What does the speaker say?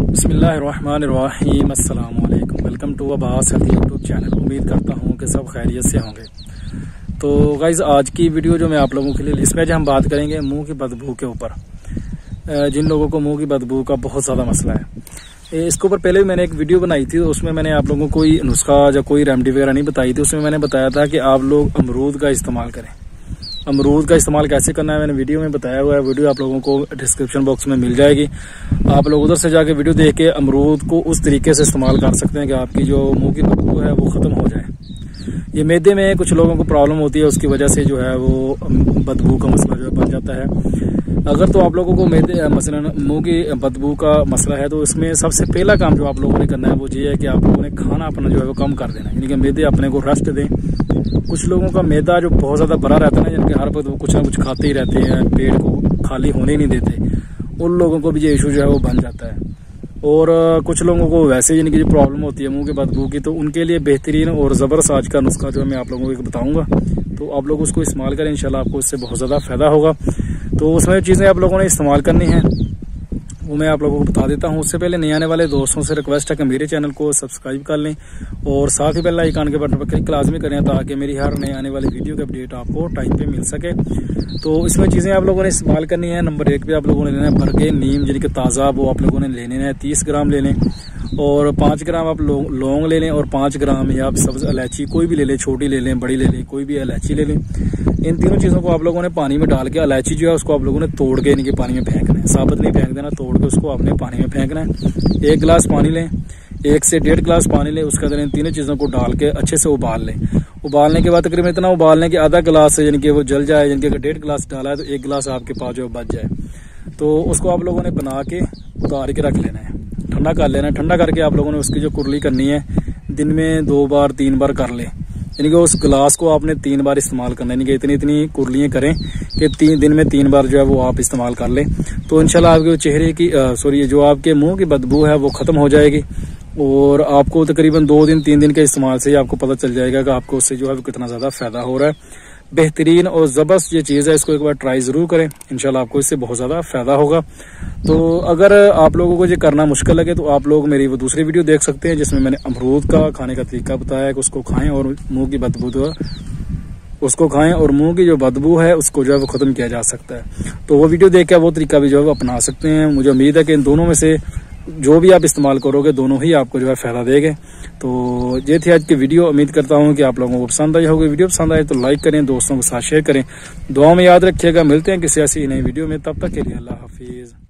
बिस्मिल्लाहिर्रहमानिर्रहीम, अस्सलाम वालेकुम। Welcome to Abbas health YouTube channel. उम्मीद करता हूँ कि सब खैरियत से होंगे। तो गाइज, आज की वीडियो जो मैं आप लोगों के लिए, इसमें जो हम बात करेंगे मुंह की बदबू के ऊपर। जिन लोगों को मुंह की बदबू का बहुत ज़्यादा मसला है, इसके ऊपर पहले भी मैंने एक वीडियो बनाई थी। उसमें मैंने आप लोगों को कोई नुस्खा या कोई रेमेडी वगैरह नहीं बताई थी। उसमें मैंने बताया था कि आप लोग अमरूद का इस्तेमाल करें। अमरूद का इस्तेमाल कैसे करना है मैंने वीडियो में बताया हुआ है। वीडियो आप लोगों को डिस्क्रिप्शन बॉक्स में मिल जाएगी। आप लोग उधर से जाके वीडियो देख के अमरूद को उस तरीके से इस्तेमाल कर सकते हैं कि आपकी जो मुंह की बदबू है वो ख़त्म हो जाए। ये मैदे में कुछ लोगों को प्रॉब्लम होती है, उसकी वजह से जो है वो बदबू का मसला जो है बन जाता है। अगर तो आप लोगों को मैदे मसलन मुंह की बदबू का मसला है, तो इसमें सबसे पहला काम जो आप लोगों ने करना है वो ये है कि आप लोगों ने खाना अपना जो है वो कम कर देना है। यानी कि मैदे अपने को रेस्ट दें। कुछ लोगों का मैदा जो बहुत ज़्यादा भरा रहता है ना, जिनके हर वक्त वो कुछ ना कुछ खाते ही रहते हैं, पेट को खाली होने ही नहीं देते, उन लोगों को भी ये इशू जो है वो बन जाता है। और कुछ लोगों को वैसे यानी कि जो प्रॉब्लम होती है मुंह के बदबू की, तो उनके लिए बेहतरीन और ज़बरदस्त आज का नुस्खा जो है मैं आप लोगों को बताऊंगा। तो आप लोग उसको इस्तेमाल करें, इंशाल्लाह आपको इससे बहुत ज़्यादा फ़ायदा होगा। तो उसमें चीज़ें आप लोगों ने इस्तेमाल करनी है वो मैं आप लोगों को बता देता हूँ। उससे पहले नए आने वाले दोस्तों से रिक्वेस्ट है कि मेरे चैनल को सब्सक्राइब कर लें और साथ ही बेल आइकन के बटन पर क्लिक लाजमी करें, ताकि मेरी हर नए आने वाली वीडियो की अपडेट आपको टाइम पे मिल सके। तो इसमें चीज़ें आप लोगों ने इस्तेमाल करनी है। नंबर 1 पे आप लोगों ने लेना है बरगे नीम, जिनके ताज़ा, वो आप लोगों ने लेने हैं 30 ग्राम ले लें। और 5 ग्राम आप लौंग ले लें, और 5 ग्राम या आप सब्ज इलायची कोई भी ले लें, छोटी ले लें, बड़ी ले लें, कोई भी इलायची ले लें। इन तीनों चीज़ों को आप लोगों ने पानी में डाल के, इलायची जो है उसको आप लोगों ने तोड़ के इनके पानी में फेंकना है। साबुत नहीं फेंक देना, तोड़ के उसको आपने पानी में फेंकना है। 1 गिलास पानी लें, 1 से 1.5 गिलास पानी लें। उसके अंदर इन तीनों चीज़ों को डाल के अच्छे से उबाल लें। उबालने के बाद तकरीबन इतना उबाल लें कि आधा गिलास यानी कि वो जल जाए। यानी कि अगर 1.5 गिलास डाला है तो 1 गिलास आपके पास जो बच जाए। तो उसको आप लोगों ने बना के उतार के रख लेना है, ठंडा कर लेना है। ठंडा करके आप लोगों ने उसकी जो कुरली करनी है, दिन में 2 बार 3 बार कर लें। यानी कि उस गिलास को आपने 3 बार इस्तेमाल करना है। यानी कि इतनी कुरलियाँ करें कि 3 दिन में 3 बार जो है वो आप इस्तेमाल कर लें। तो इंशाल्लाह आपके चेहरे की जो आपके मुंह की बदबू है वो ख़त्म हो जाएगी। और आपको तकरीबन 2 दिन 3 दिन के इस्तेमाल से ही आपको पता चल जाएगा कि आपको उससे जो है कितना ज़्यादा फ़ायदा हो रहा है। बेहतरीन और ज़बरदस्त ये चीज़ है, इसको एक बार ट्राई ज़रूर करें, इंशाल्लाह आपको इससे बहुत ज़्यादा फ़ायदा होगा। तो अगर आप लोगों को ये करना मुश्किल लगे तो आप लोग मेरी वो दूसरी वीडियो देख सकते हैं, जिसमें मैंने अमरूद का खाने का तरीका बताया है कि उसको खाएं और मुंह की बदबू जो बदबू है उसको जो है वो ख़त्म किया जा सकता है। तो वो वीडियो देख के वो तरीका भी जो है वो अपना सकते हैं। मुझे उम्मीद है कि इन दोनों में से जो भी आप इस्तेमाल करोगे, दोनों ही आपको जो है फ़ायदा देंगे। तो ये थी आज की वीडियो। उम्मीद करता हूँ कि आप लोगों को पसंद आई होगी। वीडियो पसंद आए तो लाइक करें, दोस्तों के साथ शेयर करें, दुआ में याद रखिएगा। मिलते हैं किसी ऐसी नई वीडियो में, तब तक के लिए अल्लाह हाफिज़।